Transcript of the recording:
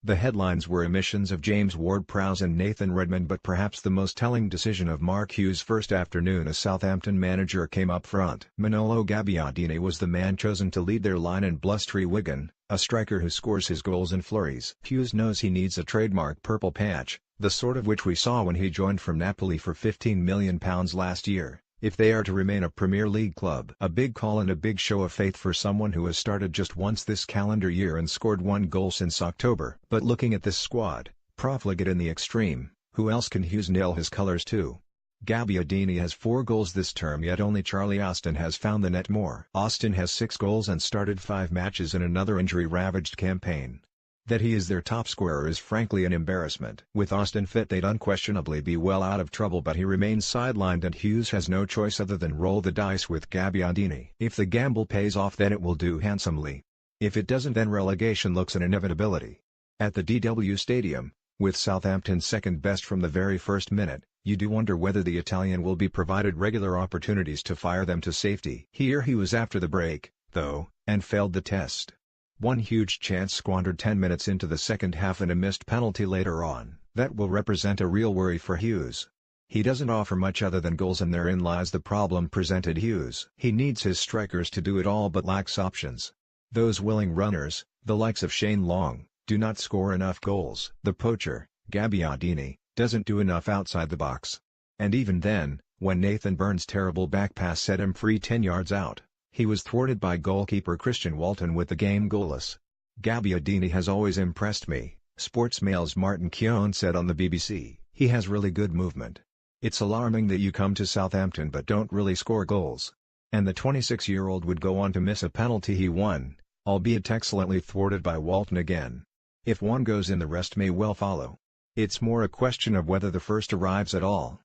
The headlines were omissions of James Ward-Prowse and Nathan Redmond, but perhaps the most telling decision of Mark Hughes' first afternoon as Southampton manager came up front. Manolo Gabbiadini was the man chosen to lead their line in blustery Wigan, a striker who scores his goals in flurries. Hughes knows he needs a trademark purple patch, the sort of which we saw when he joined from Napoli for £15 million last year, if they are to remain a Premier League club. A big call and a big show of faith for someone who has started just once this calendar year and scored 1 goal since October. But looking at this squad, profligate in the extreme, who else can Hughes nail his colours to? Gabbiadini has 4 goals this term, yet only Charlie Austin has found the net more. Austin has 6 goals and started 5 matches in another injury-ravaged campaign. That he is their top scorer is frankly an embarrassment. With Austin fit, they'd unquestionably be well out of trouble, but he remains sidelined and Hughes has no choice other than roll the dice with Gabbiadini. If the gamble pays off, then it will do handsomely. If it doesn't, then relegation looks an inevitability. At the DW Stadium, with Southampton second best from the very first minute, you do wonder whether the Italian will be provided regular opportunities to fire them to safety. Here he was after the break, though, and failed the test. One huge chance squandered 10 minutes into the second half and a missed penalty later on. That will represent a real worry for Hughes. He doesn't offer much other than goals, and therein lies the problem presented Hughes. He needs his strikers to do it all but lacks options. Those willing runners, the likes of Shane Long, do not score enough goals. The poacher, Gabbiadini, doesn't do enough outside the box. And even then, when Nathan Burns' terrible back pass set him free 10 yards out, he was thwarted by goalkeeper Christian Walton with the game goalless. Gabbiadini has always impressed me, Sportsmail's Martin Keown said on the BBC. He has really good movement. It's alarming that you come to Southampton but don't really score goals. And the 26-year-old would go on to miss a penalty he won, albeit excellently thwarted by Walton again. If one goes in, the rest may well follow. It's more a question of whether the first arrives at all.